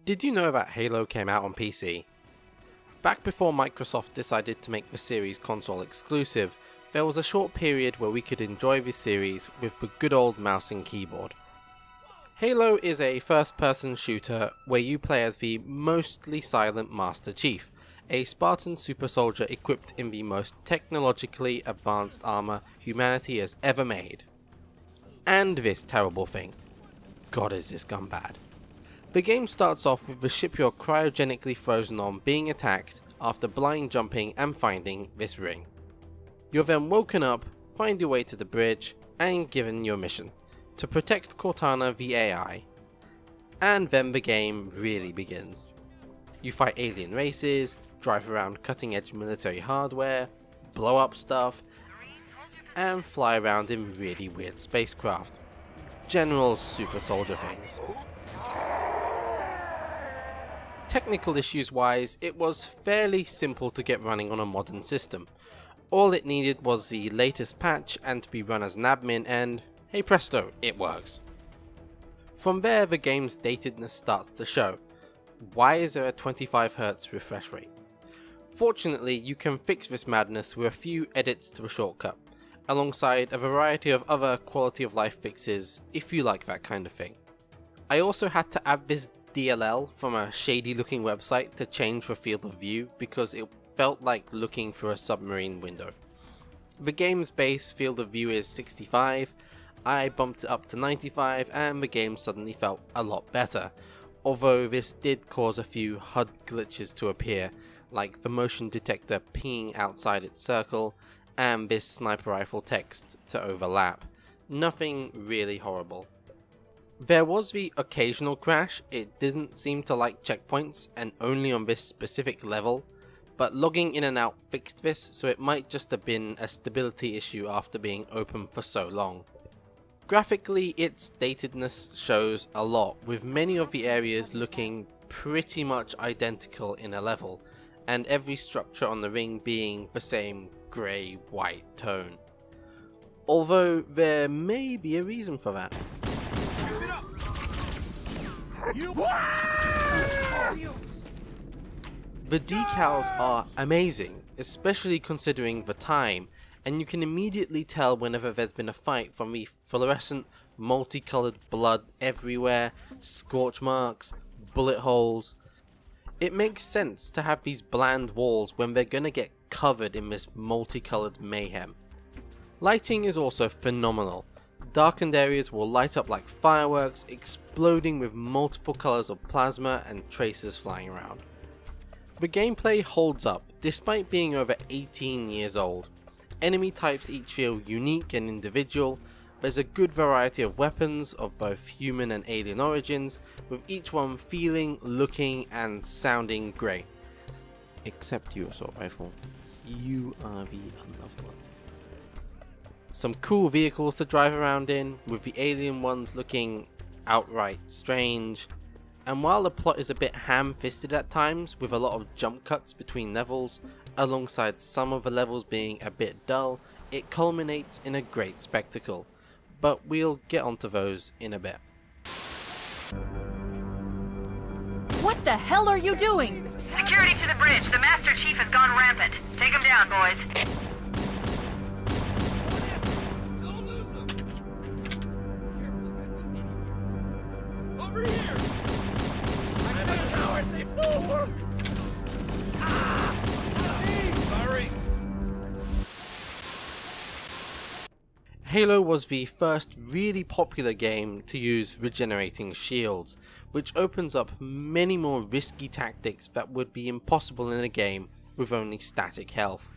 Did you know that Halo came out on PC? Back before Microsoft decided to make the series console exclusive, there was a short period where we could enjoy the series with the good old mouse and keyboard. Halo is a first-person shooter where you play as the mostly silent Master Chief, a Spartan super soldier equipped in the most technologically advanced armor humanity has ever made. And this terrible thing. God, is this gun bad. The game starts off with the ship you're cryogenically frozen on being attacked after blind jumping and finding this ring. You're then woken up, find your way to the bridge, and given your mission, to protect Cortana the AI. And then the game really begins. You fight alien races, drive around cutting edge military hardware, blow up stuff, and fly around in really weird spacecraft. General super soldier things. Technical issues wise, it was fairly simple to get running on a modern system. All it needed was the latest patch and to be run as an admin, and hey presto, it works. From there the game's datedness starts to show. Why is there a 25Hz refresh rate? Fortunately, you can fix this madness with a few edits to a shortcut, alongside a variety of other quality of life fixes if you like that kind of thing. I also had to add this DLL from a shady looking website to change the field of view because it felt like looking through a submarine window. The game's base field of view is 65, I bumped it up to 95 and the game suddenly felt a lot better, although this did cause a few HUD glitches to appear, like the motion detector pinging outside its circle and this sniper rifle text to overlap. Nothing really horrible. There was the occasional crash. It didn't seem to like checkpoints and only on this specific level, but logging in and out fixed this, so it might just have been a stability issue after being open for so long. Graphically, its datedness shows a lot, with many of the areas looking pretty much identical in a level, and every structure on the ring being the same grey-white tone. Although there may be a reason for that. The decals are amazing, especially considering the time, and you can immediately tell whenever there's been a fight from the fluorescent, multicolored blood everywhere, scorch marks, bullet holes. It makes sense to have these bland walls when they're gonna get covered in this multicolored mayhem. Lighting is also phenomenal. Darkened areas will light up like fireworks, exploding with multiple colours of plasma and tracers flying around. The gameplay holds up, despite being over 18 years old. Enemy types each feel unique and individual. There's a good variety of weapons of both human and alien origins, with each one feeling, looking and sounding great. Except you, assault rifle. You are the unloved one. Some cool vehicles to drive around in, with the alien ones looking outright strange. And while the plot is a bit ham-fisted at times, with a lot of jump cuts between levels, alongside some of the levels being a bit dull, it culminates in a great spectacle. But we'll get onto those in a bit. What the hell are you doing? Security to the bridge. The Master Chief has gone rampant. Take him down, boys. Over here! I'm a cowardly fool! Sorry. Halo was the first really popular game to use regenerating shields, which opens up many more risky tactics that would be impossible in a game with only static health.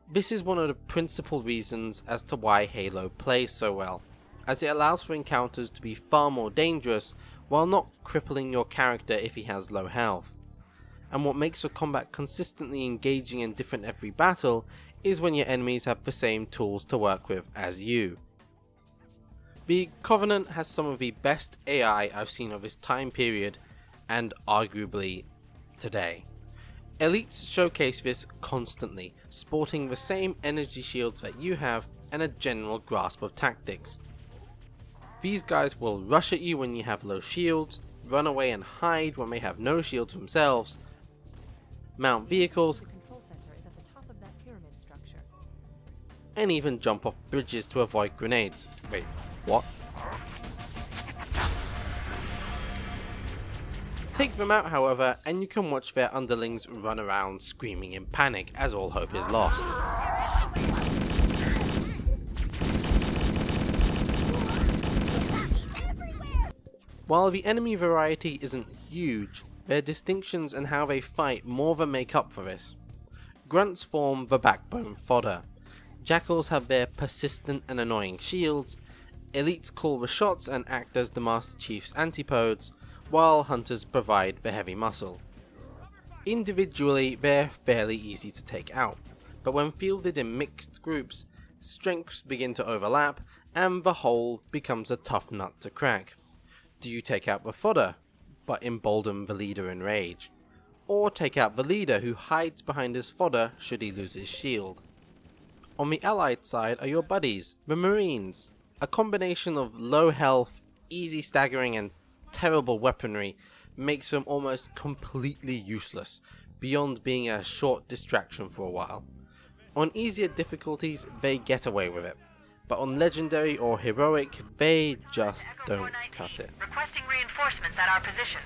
This is one of the principal reasons as to why Halo plays so well, as it allows for encounters to be far more dangerous while not crippling your character if he has low health. And what makes the combat consistently engaging and different every battle is when your enemies have the same tools to work with as you. The Covenant has some of the best AI I've seen of this time period, and arguably today. Elites showcase this constantly, sporting the same energy shields that you have and a general grasp of tactics. These guys will rush at you when you have low shields, run away and hide when they have no shields themselves, mount vehicles, The control center is at the top of that pyramid structure. and even jump off bridges to avoid grenades. Wait, what? Take them out, however, and you can watch their underlings run around screaming in panic as all hope is lost. While the enemy variety isn't huge, their distinctions and how they fight more than make up for this. Grunts form the backbone fodder. Jackals have their persistent and annoying shields. Elites call the shots and act as the Master Chief's antipodes, while hunters provide the heavy muscle. Individually, they're fairly easy to take out, but when fielded in mixed groups, strengths begin to overlap and the whole becomes a tough nut to crack. Do you take out the fodder, but embolden the leader in rage? Or take out the leader who hides behind his fodder should he lose his shield? On the allied side are your buddies, the Marines, a combination of low health, easy staggering and terrible weaponry makes them almost completely useless, beyond being a short distraction for a while. On easier difficulties they get away with it, but on legendary or heroic they just don't cut it. Requesting reinforcements at our position.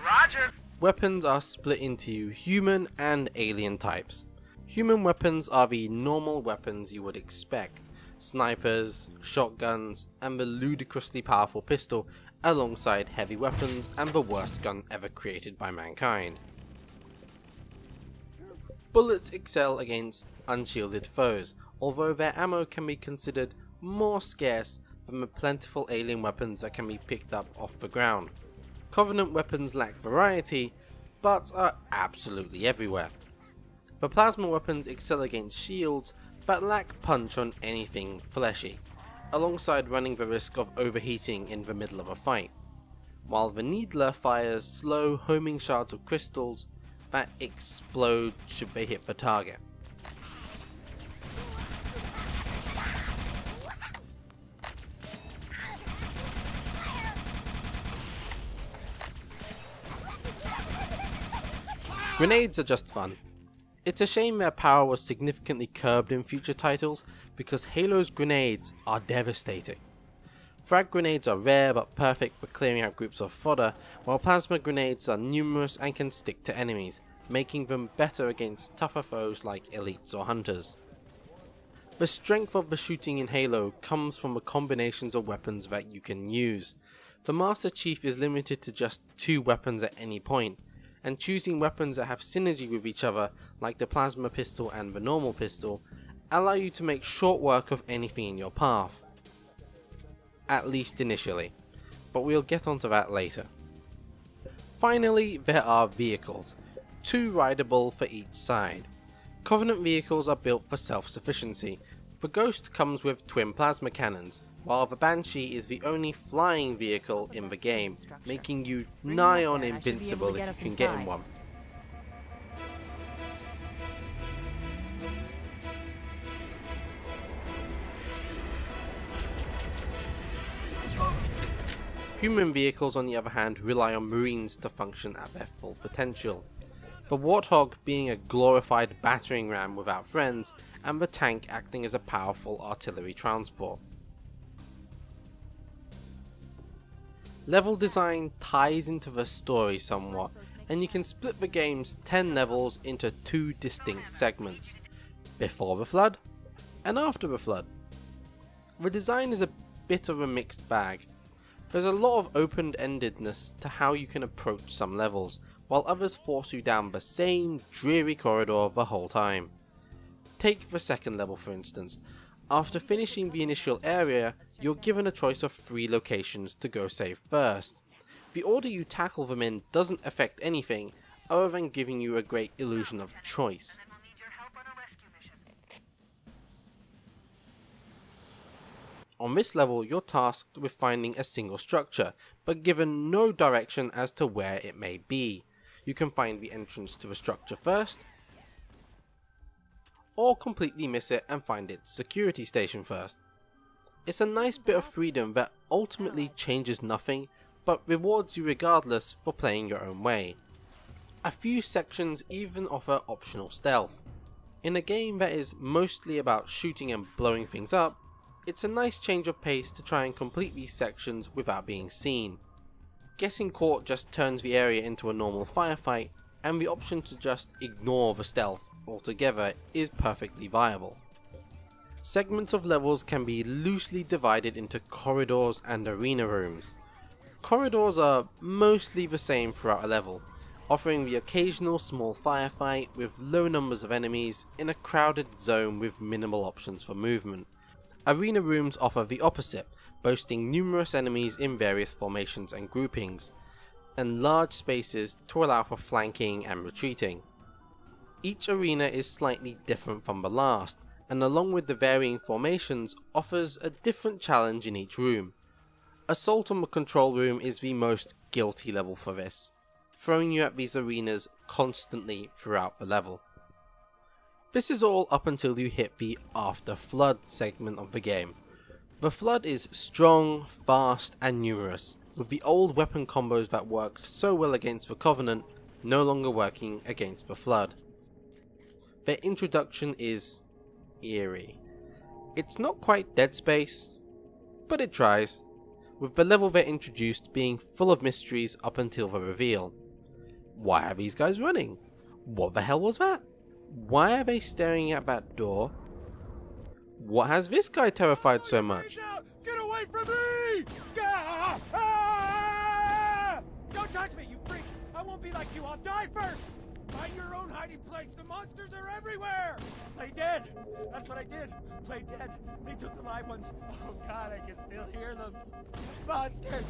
Roger. Weapons are split into human and alien types. Human weapons are the normal weapons you would expect: snipers, shotguns, and the ludicrously powerful pistol, alongside heavy weapons and the worst gun ever created by mankind. Bullets excel against unshielded foes, although their ammo can be considered more scarce than the plentiful alien weapons that can be picked up off the ground. Covenant weapons lack variety, but are absolutely everywhere. The plasma weapons excel against shields, but lack punch on anything fleshy, alongside running the risk of overheating in the middle of a fight, while the Needler fires slow homing shards of crystals that explode should they hit the target. Grenades are just fun. It's a shame their power was significantly curbed in future titles, because Halo's grenades are devastating. Frag grenades are rare but perfect for clearing out groups of fodder, while plasma grenades are numerous and can stick to enemies, making them better against tougher foes like elites or hunters. The strength of the shooting in Halo comes from the combinations of weapons that you can use. The Master Chief is limited to just 2 weapons at any point, and choosing weapons that have synergy with each other, like the plasma pistol and the normal pistol, allow you to make short work of anything in your path. At least initially, but we'll get onto that later. Finally, there are vehicles, 2 rideable for each side. Covenant vehicles are built for self-sufficiency. The Ghost comes with twin plasma cannons, while the Banshee is the only flying vehicle in the game, making you nigh on invincible if you can get in one. Human vehicles, on the other hand, rely on Marines to function at their full potential. The Warthog being a glorified battering ram without friends, and the tank acting as a powerful artillery transport. Level design ties into the story somewhat, and you can split the game's 10 levels into 2 distinct segments: before the flood and after the flood. The design is a bit of a mixed bag. There's a lot of open-endedness to how you can approach some levels, while others force you down the same dreary corridor the whole time. Take the second level for instance. After finishing the initial area, you're given a choice of 3 locations to go save first. The order you tackle them in doesn't affect anything, other than giving you a great illusion of choice. Then we'll need your help on a rescue mission. On this level, you're tasked with finding a single structure, but given no direction as to where it may be. You can find the entrance to a structure first, or completely miss it and find its security station first. It's a nice bit of freedom that ultimately changes nothing, but rewards you regardless for playing your own way. A few sections even offer optional stealth. In a game that is mostly about shooting and blowing things up, it's a nice change of pace to try and complete these sections without being seen. Getting caught just turns the area into a normal firefight, and the option to just ignore the stealth altogether is perfectly viable. Segments of levels can be loosely divided into corridors and arena rooms. Corridors are mostly the same throughout a level, offering the occasional small firefight with low numbers of enemies in a crowded zone with minimal options for movement. Arena rooms offer the opposite, boasting numerous enemies in various formations and groupings, and large spaces to allow for flanking and retreating. Each arena is slightly different from the last, and along with the varying formations offers a different challenge in each room. Assault on the control room is the most guilty level for this, throwing you at these arenas constantly throughout the level. This is all up until you hit the After Flood segment of the game. The Flood is strong, fast and numerous, with the old weapon combos that worked so well against the Covenant no longer working against the Flood. Their introduction is eerie. It's not quite Dead Space, but it tries, with the level they're introduced being full of mysteries up until the reveal. Why are these guys running? What the hell was that? Why are they staring at that door? What has this guy terrified so much? Get away from me! Ah! Ah! Don't touch me, you freaks! I won't be like you, I'll die first! Find your own hiding place, the monsters are everywhere! Play dead! That's what I did! Play dead! They took the live ones! Oh god, I can still hear them! Monsters!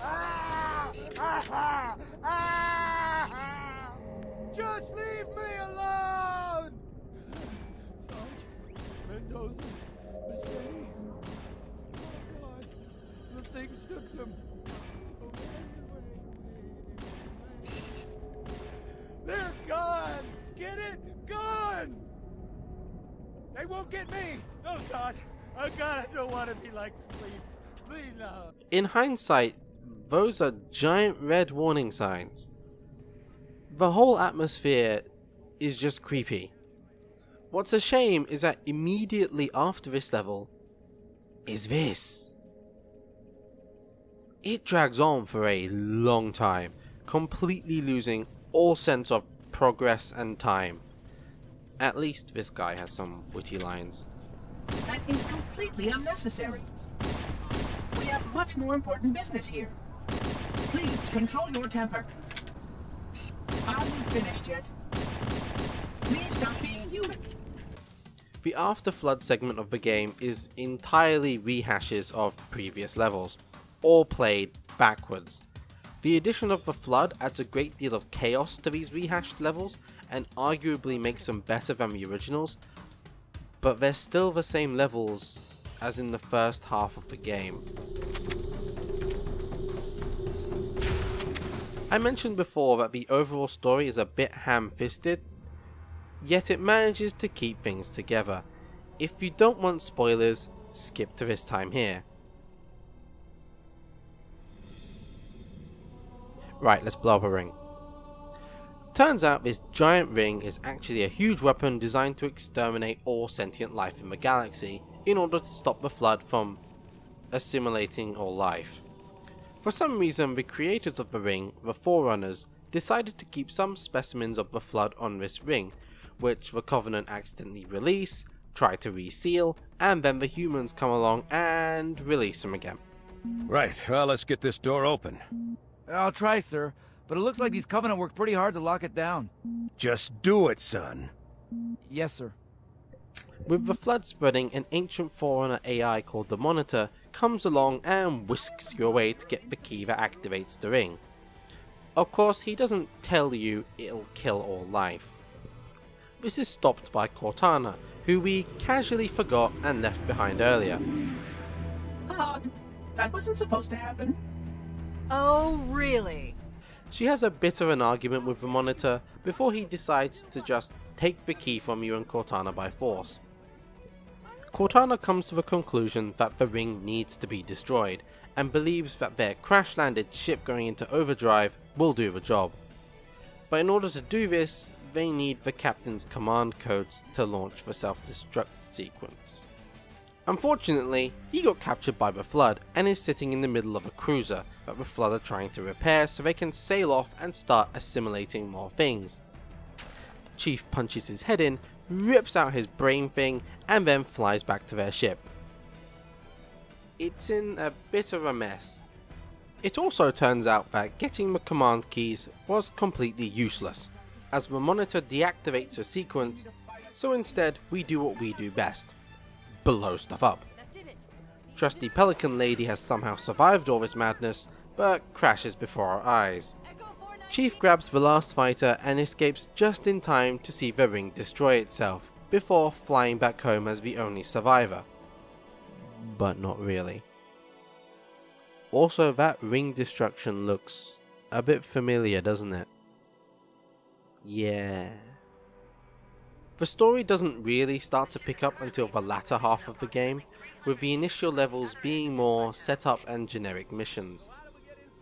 Ah! Ah! Ah! Just leave me alone! Sarge, Mendoza, Mercedes. Oh god, the things took them. They're gone! Get it? Gone! They won't get me! Oh god! Oh god, I don't want to be like, please, please no. In hindsight, those are giant red warning signs. The whole atmosphere is just creepy. What's a shame is that immediately after this level is this. It drags on for a long time, completely losing all sense of progress and time. At least this guy has some witty lines. That is completely unnecessary. We have much more important business here. Please control your temper. Are you finished yet? Please stop being human. The After Flood segment of the game is entirely rehashes of previous levels, all played backwards. The addition of the Flood adds a great deal of chaos to these rehashed levels and arguably makes them better than the originals, but they're still the same levels as in the first half of the game. I mentioned before that the overall story is a bit ham-fisted, yet it manages to keep things together. If you don't want spoilers, skip to this time here. Right, let's blow up a ring. Turns out this giant ring is actually a huge weapon designed to exterminate all sentient life in the galaxy in order to stop the Flood from assimilating all life. For some reason, the creators of the ring, the Forerunners, decided to keep some specimens of the Flood on this ring, which the Covenant accidentally release, try to reseal, and then the humans come along and release them again. Right, well, let's get this door open. I'll try, sir, but it looks like these Covenant worked pretty hard to lock it down. Just do it, son. Yes, sir. With the Flood spreading, an ancient Forerunner AI called the Monitor comes along and whisks you away to get the key that activates the ring. Of course, he doesn't tell you it'll kill all life. This is stopped by Cortana, who we casually forgot and left behind earlier. Odd. That wasn't supposed to happen. Oh, really? She has a bit of an argument with the Monitor before he decides to just take the key from you and Cortana by force. Cortana comes to the conclusion that the ring needs to be destroyed, and believes that their crash-landed ship going into overdrive will do the job. But in order to do this, they need the captain's command codes to launch the self-destruct sequence. Unfortunately, he got captured by the Flood and is sitting in the middle of a cruiser that the Flood are trying to repair so they can sail off and start assimilating more things. Chief punches his head in, rips out his brain thing, and then flies back to their ship. It's in a bit of a mess. It also turns out that getting the command keys was completely useless, as the monitor deactivates the sequence, so instead we do what we do best: blow stuff up. Trusty Pelican Lady has somehow survived all this madness, but crashes before our eyes. Chief grabs the last fighter and escapes just in time to see the ring destroy itself, before flying back home as the only survivor. But not really. Also, that ring destruction looks a bit familiar, doesn't it? Yeah. The story doesn't really start to pick up until the latter half of the game, with the initial levels being more setup and generic missions.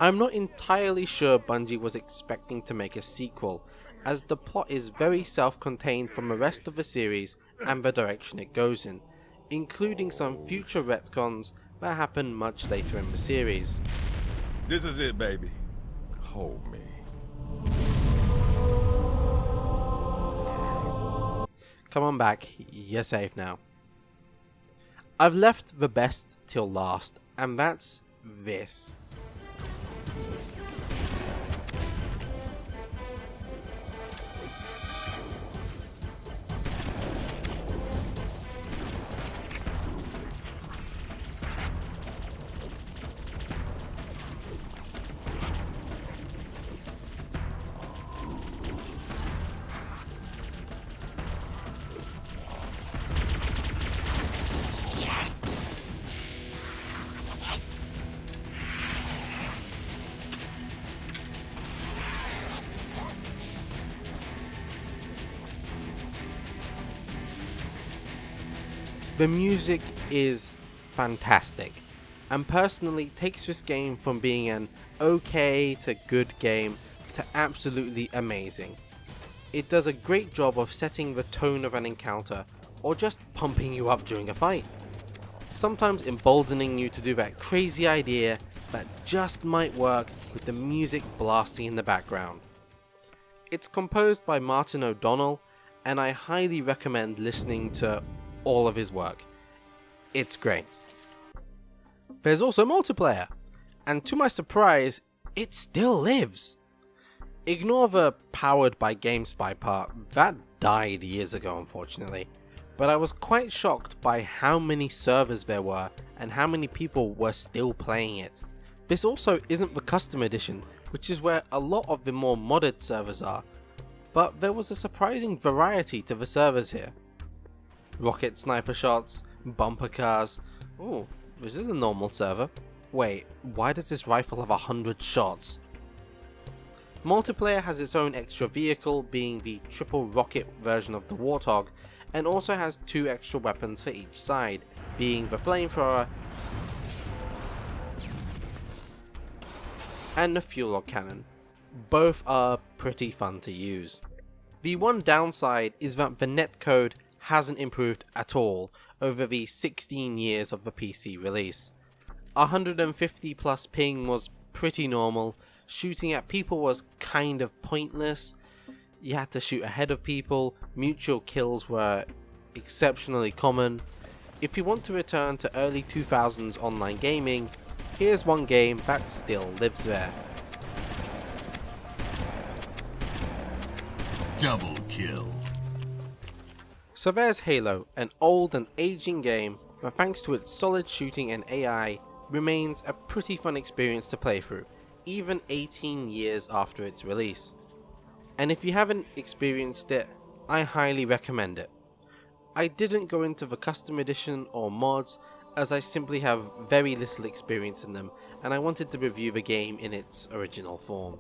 I'm not entirely sure Bungie was expecting to make a sequel, as the plot is very self-contained from the rest of the series and the direction it goes in, including some future retcons that happen much later in the series. This is it, baby. Hold me. Come on back, you're safe now. I've left the best till last, and that's this. The music is fantastic, and personally takes this game from being an okay to good game to absolutely amazing. It does a great job of setting the tone of an encounter, or just pumping you up during a fight. Sometimes emboldening you to do that crazy idea that just might work with the music blasting in the background. It's composed by Martin O'Donnell, and I highly recommend listening to all of his work. It's great. There's also multiplayer, and to my surprise, it still lives. Ignore the powered by GameSpy part, that died years ago unfortunately, but I was quite shocked by how many servers there were and how many people were still playing it. This also isn't the custom edition, which is where a lot of the more modded servers are, but there was a surprising variety to the servers here. Rocket sniper shots, bumper cars. Ooh, this is a normal server. Wait, why does this rifle have 100 shots? Multiplayer has its own extra vehicle, being the triple rocket version of the Warthog, and also has 2 extra weapons for each side, being the flamethrower and the fuel rod cannon. Both are pretty fun to use. The one downside is that the netcode hasn't improved at all over the 16 years of the PC release. 150 plus ping was pretty normal, shooting at people was kind of pointless, you had to shoot ahead of people, mutual kills were exceptionally common. If you want to return to early 2000s online gaming, here's one game that still lives there. Double kill. So there's Halo, an old and aging game, but thanks to its solid shooting and AI, remains a pretty fun experience to play through, even 18 years after its release. And if you haven't experienced it, I highly recommend it. I didn't go into the custom edition or mods, as I simply have very little experience in them, and I wanted to review the game in its original form.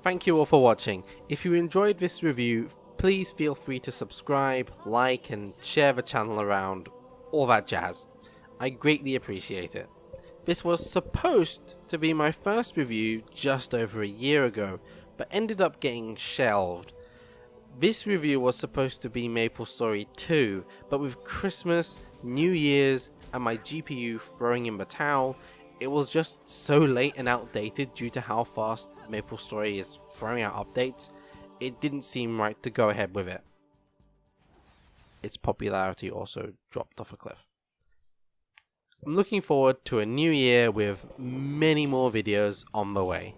Thank you all for watching. If you enjoyed this review, please feel free to subscribe, like, and share the channel around, all that jazz. I greatly appreciate it. This was supposed to be my first review just over a year ago, but ended up getting shelved. This review was supposed to be MapleStory 2, but with Christmas, New Year's, and my GPU throwing in the towel, it was just so late and outdated due to how fast MapleStory is throwing out updates, it didn't seem right to go ahead with it. Its popularity also dropped off a cliff. I'm looking forward to a new year with many more videos on the way.